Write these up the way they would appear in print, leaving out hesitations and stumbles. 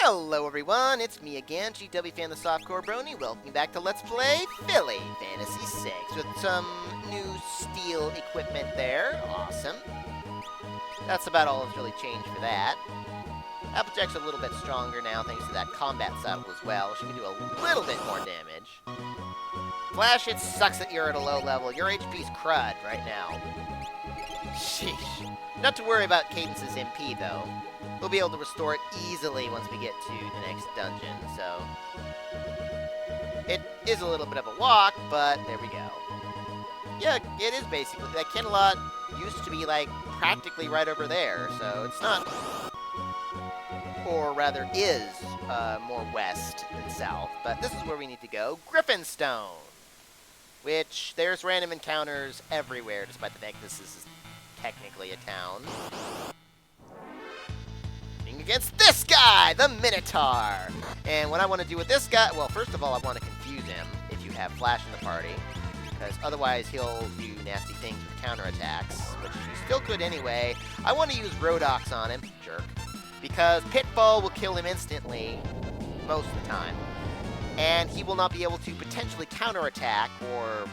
Hello everyone, it's me again, GW Fan the Softcore Brony. Welcome back to Let's Play Philly Fantasy 6 with some new steel equipment there. Awesome. That's about all that's really changed for that. Applejack's a little bit stronger now thanks to that combat saddle as well. She can do a little bit more damage. Flash, it sucks that you're at a low level. Your HP's crud right now. Sheesh. Not to worry about Cadence's MP though. We'll be able to restore it easily once we get to the next dungeon, so... It is a little bit of a walk, but there we go. Yeah, it is basically. That Kenalot used to be, like, practically right over there, so it's not... Or rather is more west than south, but this is where we need to go. Griffonstone! Which, there's random encounters everywhere, despite the fact this is technically a town. Against this guy, the Minotaur. And what I want to do with this guy, well, first of all, I want to confuse him if you have Flash in the party, because otherwise he'll do nasty things with counterattacks, which he still could anyway. I want to use Rodox on him, jerk, because Pitfall will kill him instantly most of the time, and he will not be able to potentially counterattack or,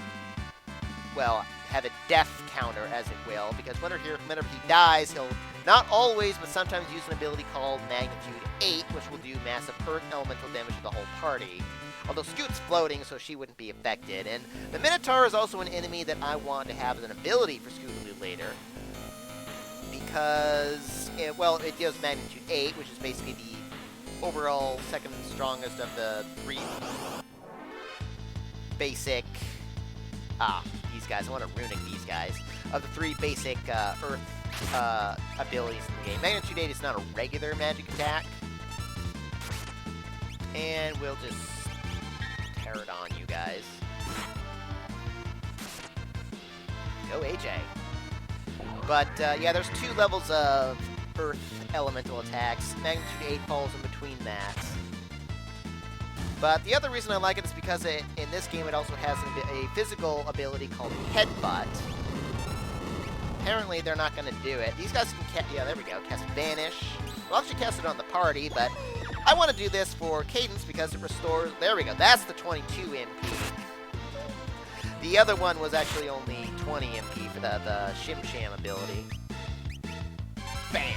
well, have a death counter, as it will, because whenever he dies, he'll not always, but sometimes use an ability called Magnitude 8, which will do massive Earth Elemental damage to the whole party. Although Scoot's floating, so she wouldn't be affected. And the Minotaur is also an enemy that I want to have as an ability for Scoot to do later. Because, it deals Magnitude 8, which is basically the overall second strongest of the three basic... these guys. I want to runic these guys. Of the three basic Earth abilities in the game. Magnitude 8 is not a regular magic attack. And we'll just tear it on, you guys. Go, AJ. But, yeah, there's two levels of Earth elemental attacks. Magnitude 8 falls in between that. But the other reason I like it is because in this game it also has a physical ability called Headbutt. Apparently they're not going to do it. These guys can cast, yeah, there we go, cast Vanish. We'll actually cast it on the party, but I want to do this for Cadence because it restores, there we go, that's the 22 MP. The other one was actually only 20 MP for the Shim Sham ability. Bam!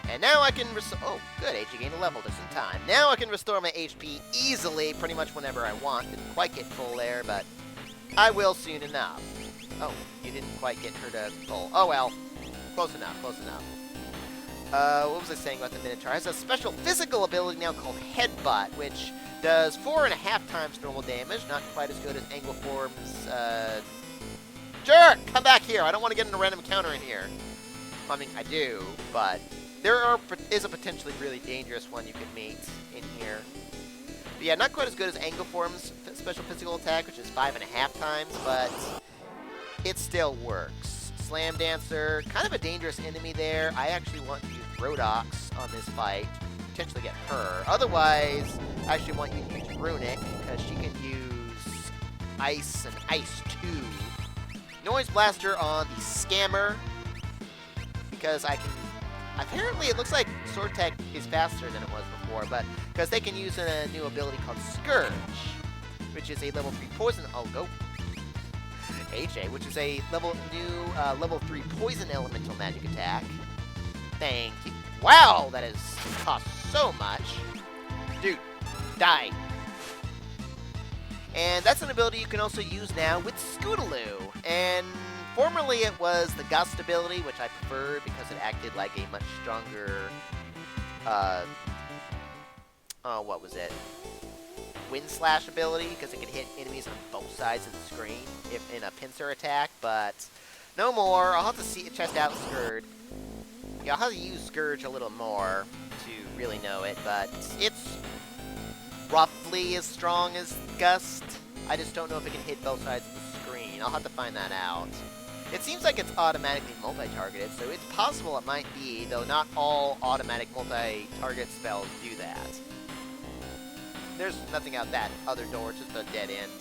And now I can restore, oh, good, HG gained a level just in time. Now I can restore my HP easily, pretty much whenever I want. Didn't quite get full there, but I will soon enough. Oh, you didn't quite get her to full. Oh well, close enough, close enough. What was I saying about the Minotaur? It has a special physical ability now called Headbutt, which does 4.5 times normal damage, not quite as good as Angleform's, Jerk! Come back here! I don't want to get in a random counter in here. I mean, I do, but is a potentially really dangerous one you can meet in here. But yeah, not quite as good as Angleform's special physical attack, which is 5.5 times, but it still works. Slam Dancer, kind of a dangerous enemy there. I actually want to use Rodox on this fight, potentially get her. Otherwise, I actually want you to use Runic, because she can use Ice and Ice 2. Noise Blaster on the Scammer, because I can... Apparently, it looks like Sword Tech is faster than it was before, but because they can use a new ability called Scourge, which is a level 3 poison. Oh, go. AJ, which is a level 3 poison elemental magic attack. Thank you. Wow, that has cost so much. Dude, die. And that's an ability you can also use now with Scootaloo. And formerly it was the Gust ability, which I preferred because it acted like a much stronger, what was it? Wind Slash ability, because it can hit enemies on both sides of the screen if in a pincer attack, but no more. I'll have to test out Scourge. Yeah, I'll have to use Scourge a little more to really know it, but it's roughly as strong as Gust. I just don't know if it can hit both sides of the screen. I'll have to find that out. It seems like it's automatically multi-targeted, so it's possible it might be, though not all automatic multi-target spells do that. There's nothing out that other door, just a dead end.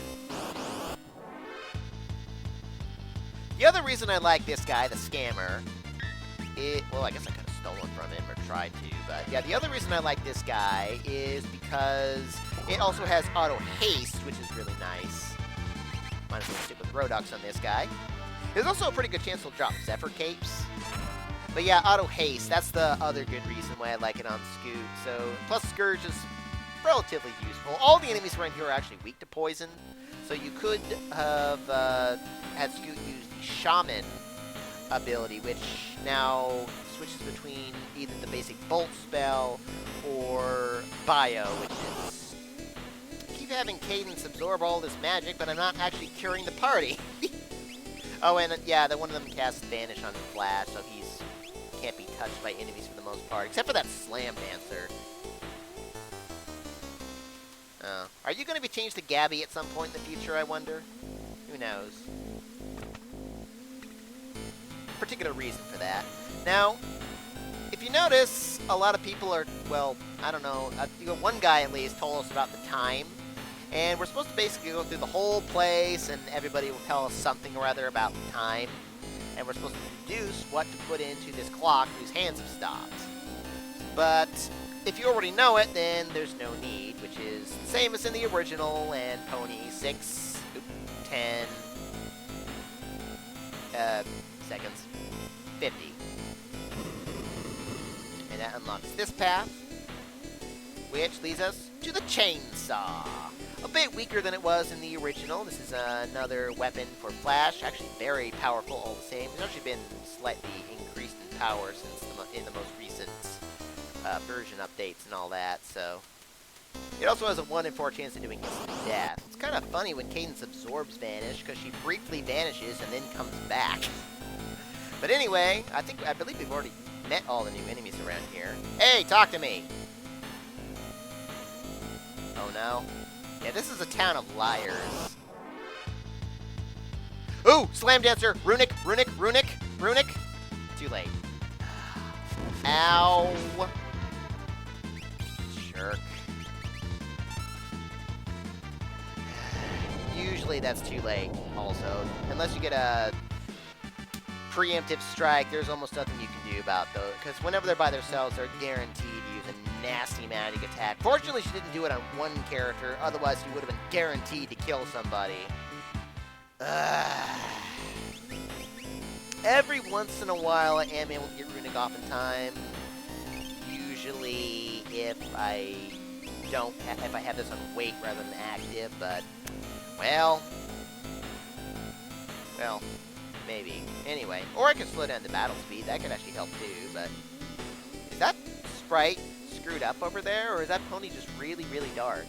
The other reason I like this guy, the Scammer, well, I guess I could have stolen from him, or tried to. But yeah, the other reason I like this guy is because it also has auto haste, which is really nice. Might as well stick with Rodux on this guy. There's also a pretty good chance he'll drop Zephyr Capes. But yeah, auto haste, that's the other good reason why I like it on Scoot. So, plus Scourge is relatively useful. All the enemies around here are actually weak to poison. So you could have had Scoot use the Shaman ability, which now switches between either the basic Bolt spell or Bio, which is... I keep having Cadence absorb all this magic, but I'm not actually curing the party. Oh, and yeah, one of them casts Vanish on Flash, so he's can't be touched by enemies for the most part, except for that Slam Dancer. Are you going to be changed to Gabby at some point in the future, I wonder? Who knows? Particular reason for that. Now, if you notice, a lot of people are, well, I don't know, one guy at least told us about the time, and we're supposed to basically go through the whole place, and everybody will tell us something or other about the time, and we're supposed to deduce what to put into this clock whose hands have stopped. But if you already know it, then there's no need, which is the same as in the original, and Pony 6, 10 seconds, 50. And that unlocks this path, which leads us to the chainsaw. A bit weaker than it was in the original. This is another weapon for Flash, actually very powerful all the same. It's actually been slightly increased in power since in the most recent version updates and all that, so... It also has a 1 in 4 chance of doing instant death. It's kind of funny when Cadence absorbs Vanish, because she briefly vanishes and then comes back. But anyway, I believe we've already met all the new enemies around here. Hey, talk to me! Oh no. Yeah, this is a town of liars. Ooh! Slam Dancer! Runic! Runic! Runic! Runic! Too late. Ow! Jerk. Usually that's too late, also. Unless you get a preemptive strike, there's almost nothing you can do about those. Because whenever they're by themselves, they're guaranteed to use a nasty magic attack. Fortunately, she didn't do it on one character. Otherwise, she would have been guaranteed to kill somebody. Every once in a while, I am able to get Runic off in time. Usually, if I have this on wait rather than active, but well, maybe. Anyway, or I could slow down the battle speed. That could actually help too. But is that sprite screwed up over there, or is that pony just really, really dark?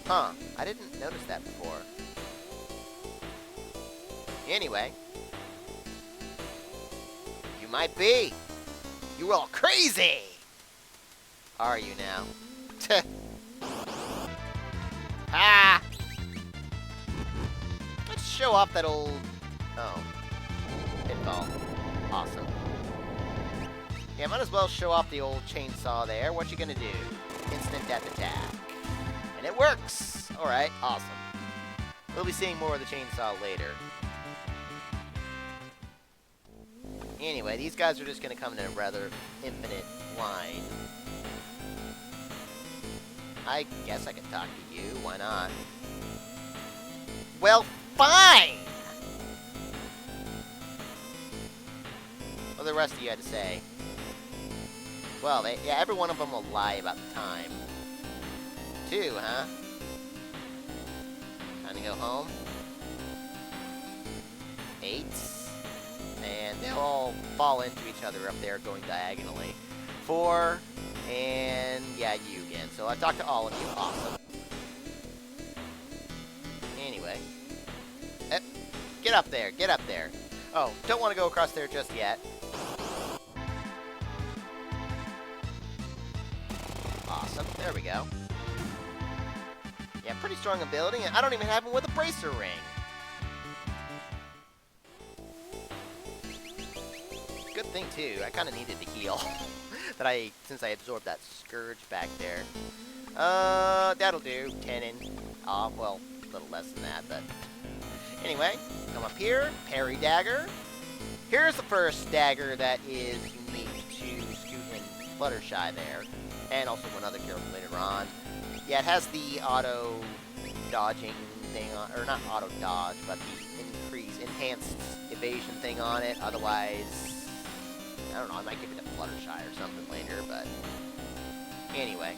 Huh? I didn't notice that before. Anyway. You might be. You're all crazy! Are you now? Ah! Let's show off that old... Oh. Pitfall. Awesome. Yeah, might as well show off the old chainsaw there. What you gonna do? Instant death attack. And it works! Alright, awesome. We'll be seeing more of the chainsaw later. Anyway, these guys are just going to come in a rather infinite line. I guess I can talk to you. Why not? Well, fine! What the rest of you had to say? Well, yeah, every one of them will lie about the time. 2, huh? Time to go home. 8. And they'll all fall into each other up there going diagonally. 4, and yeah, you again. So I talked to all of you. Awesome. Anyway. Get up there. Get up there. Oh, don't want to go across there just yet. Awesome. There we go. Yeah, pretty strong ability. I don't even have him with a bracer ring. Good thing too. I kind of needed to heal. Since I absorbed that Scourge back there. That'll do. 10 in. Well, a little less than that, but anyway, come up here. Parry dagger. Here's the first dagger that is unique to Scoot and Fluttershy there, and also one other character later on. Yeah, it has the auto dodging thing on, or not auto dodge, but the enhanced evasion thing on it. Otherwise, I don't know, I might give it to Fluttershy or something later, but anyway.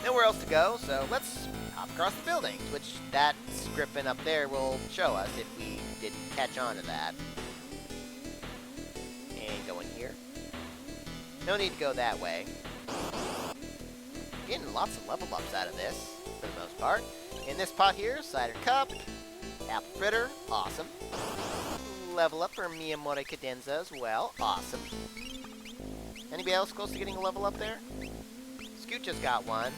Nowhere else to go, so let's hop across the buildings, which that Griffin up there will show us if we didn't catch on to that. And go in here. No need to go that way. Getting lots of level ups out of this, for the most part. In this pot here, cider cup, apple fritter, awesome. Level up for Miyamori Cadenza as well, awesome. Anybody else close to getting a level up there? Scoot just got one.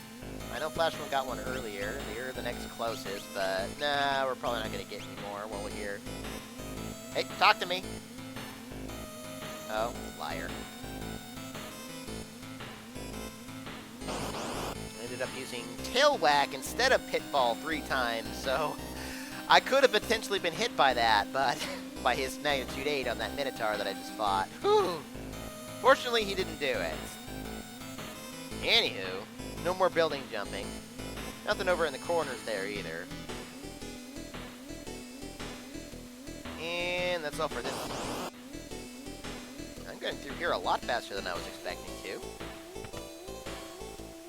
I know Flashman got one earlier. They're the next closest, but nah, we're probably not going to get any more while we're here. Hey, talk to me. Oh, liar. Ended up using Tail Whack instead of Pitfall 3 times, so I could have potentially been hit by that, but by his magnitude 8 on that Minotaur that I just fought. Whew. Fortunately, he didn't do it. Anywho, no more building jumping. Nothing over in the corners there either. And that's all for this. I'm getting through here a lot faster than I was expecting to.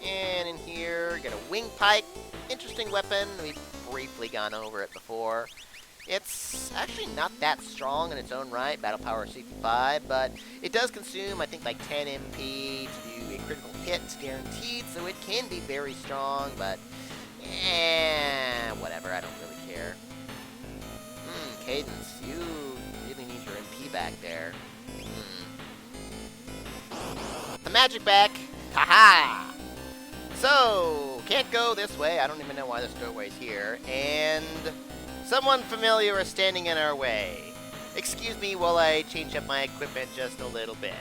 And in here, get a wing pike. Interesting weapon. We've briefly gone over it before. It's actually not that strong in its own right, battle power 65, but it does consume, I think, like 10 MP to do a critical hit guaranteed, so it can be very strong, but whatever, I don't really care. Cadence, you really need your MP back there. The magic back! Haha! So, can't go this way. I don't even know why this doorway's here. And someone familiar is standing in our way. Excuse me while I change up my equipment just a little bit.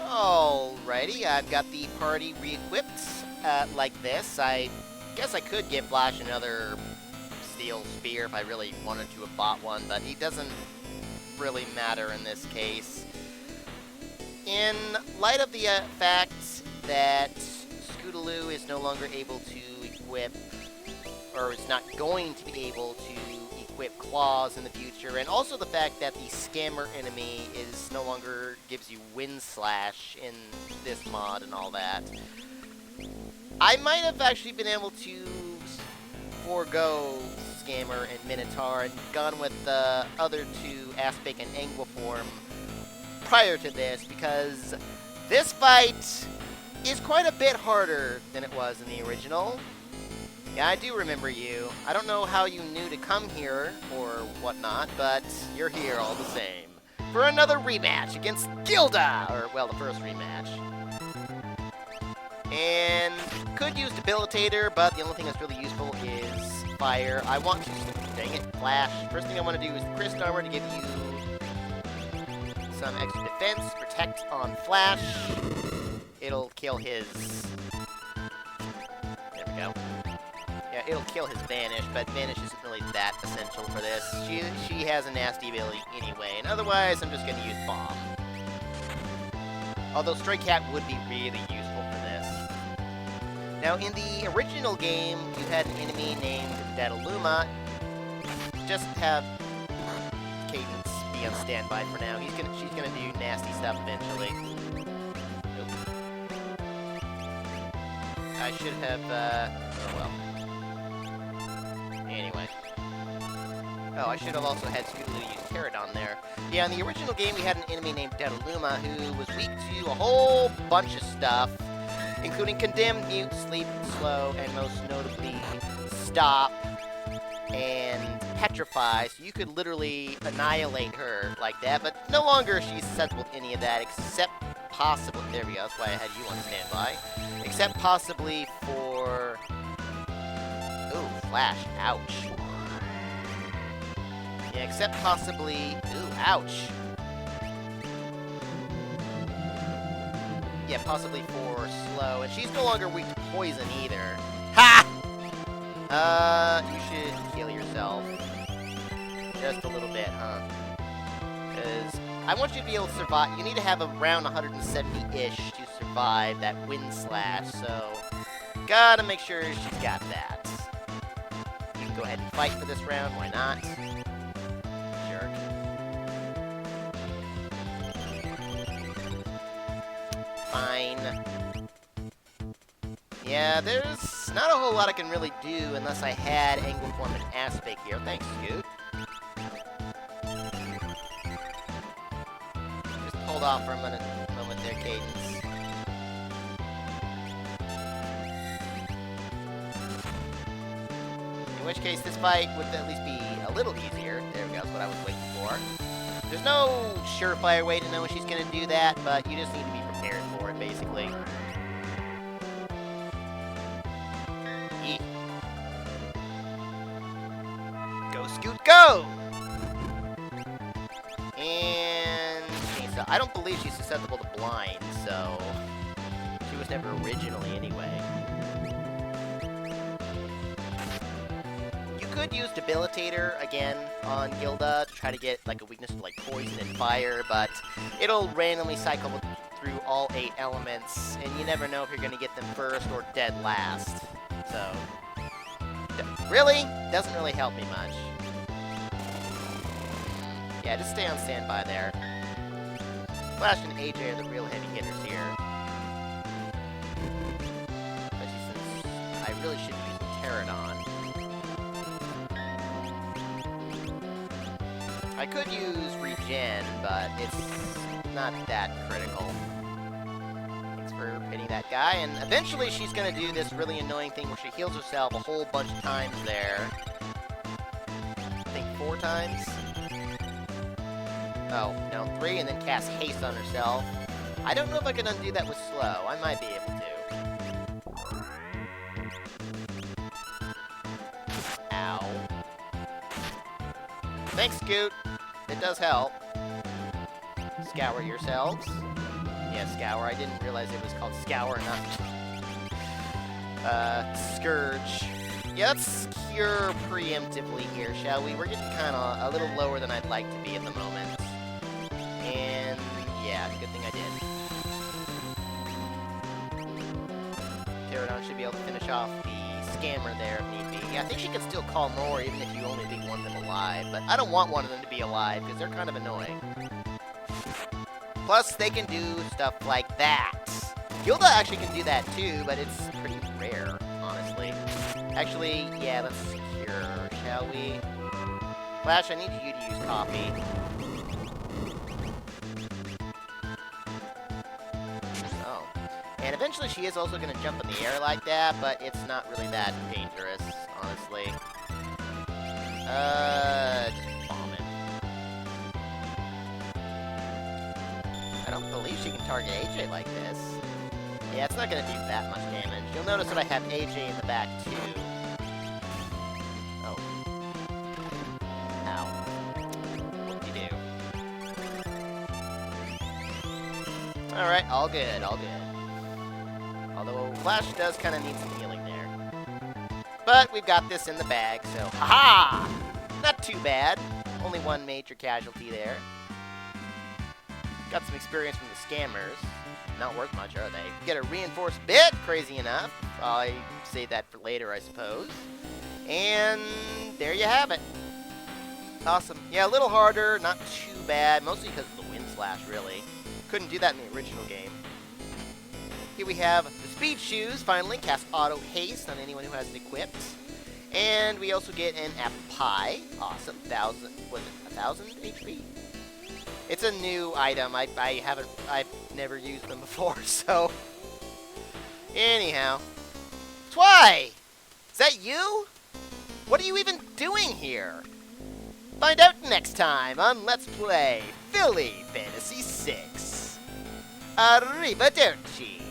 Alrighty, I've got the party re-equipped like this. I guess I could give Flash another steel spear if I really wanted to have bought one, but he doesn't really matter in this case. In light of the fact that Scootaloo is no longer able to equip, or is not going to be able to equip claws in the future, and also the fact that the scammer enemy is no longer gives you wind slash in this mod and all that, I might have actually been able to forego Scammer and Minotaur and gone with the other two, Aspic and Anguiform, prior to this, because this fight is quite a bit harder than it was in the original. Yeah, I do remember you. I don't know how you knew to come here or whatnot, but you're here all the same. For another rematch against Gilda! Or, well, the first rematch. And could use Debilitator, but the only thing that's really useful is Fire. I want to... Dang it, Flash. First thing I want to do is Crystal Armor to give you some extra defense. Protect on Flash. It'll kill his... There we go. Yeah, it'll kill his Vanish, but Vanish isn't really that essential for this. She has a nasty ability anyway, and otherwise I'm just going to use Bomb. Although Stray Cat would be really useful for this. Now, in the original game, you had an enemy named Dataluma. Just have Cadence be on standby for now. She's gonna do nasty stuff eventually. Nope. I should have, oh well. Anyway. Oh, I should have also had Scootaloo use Pterodon there. Yeah, in the original game, we had an enemy named Dataluma who was weak to a whole bunch of stuff, including Condemned, Mute, Sleep, Slow, and most notably, Stop and Petrify. So you could literally annihilate her like that, but no longer is she susceptible to any of that, except possibly, there we go, that's why I had you on standby, except possibly for... Ooh, Flash, ouch. Yeah, except possibly... Ooh, ouch. Yeah, possibly for Slow. And she's no longer weak to poison either. Ha! You should heal yourself. just a little bit, huh? Because I want you to be able to survive. You need to have around 170-ish to survive that wind slash, so gotta make sure she's got that. You can go ahead and fight for this round, why not? Jerk. Fine. Yeah, there's not a whole lot I can really do unless I had angle form and aspect here. Thanks, Scoot. Just hold off for a moment there, Cadence. In which case, this fight would at least be a little easier. There we go, that's what I was waiting for. There's no surefire way to know when she's going to do that, but you just need to be prepared for it, basically. Go, Scoot, go! And so I don't believe she's susceptible to blind, so she was never originally anyway. You could use Debilitator again on Gilda to try to get like a weakness to like poison and fire, but it'll randomly cycle through all 8 elements, and you never know if you're going to get them first or dead last. So, really? Doesn't really help me much. Yeah, just stay on standby there. Flash and AJ are the real heavy hitters here. Especially since I really should use Pterodon. I could use Regen, but it's not that critical. Thanks for hitting that guy, and eventually she's gonna do this really annoying thing where she heals herself a whole bunch of times there. I think 4 times? Oh, no, 3, and then cast haste on herself. I don't know if I can undo that with slow. I might be able to. Ow. Thanks, Scoot. It does help. Scour yourselves. Yeah, Scour. I didn't realize it was called Scour, not Scourge. Yeah, let's cure preemptively here, shall we? We're getting kind of a little lower than I'd like to be at the moment. And, yeah, good thing I did. Pterodon should be able to finish off the scammer there if need be. Yeah, I think she can still call more even if you only leave one of them alive, but I don't want one of them to be alive because they're kind of annoying. Plus, they can do stuff like that. Gilda actually can do that too, but it's pretty rare, honestly. Actually, yeah, let's cure, shall we? Flash, I need you to use copy. Oh. And eventually she is also going to jump in the air like that, but it's not really that dangerous, honestly. Just bomb it. I don't believe she can target AJ like this. Yeah, it's not going to do that much damage. You'll notice that I have AJ in the back, too. Oh. Ow. Whoop-de-doo. Alright, all good, all good. Although Flash does kind of need some healing there. But we've got this in the bag, so ha-ha! Not too bad. Only one major casualty there. Got some experience from the scammers. Not worth much, are they? Get a reinforced bit, crazy enough. I save that for later, I suppose. And there you have it. Awesome. Yeah, a little harder, not too bad, mostly because of the wind slash, really. Couldn't do that in the original game. Here we have the speed shoes, finally, cast auto haste on anyone who has it equipped. And we also get an apple pie. Awesome. 1,000 HP? It's a new item. I've never used them before, so. Anyhow. Twy! Is that you? What are you even doing here? Find out next time on Let's Play Philly Fantasy 6. Arrivederci!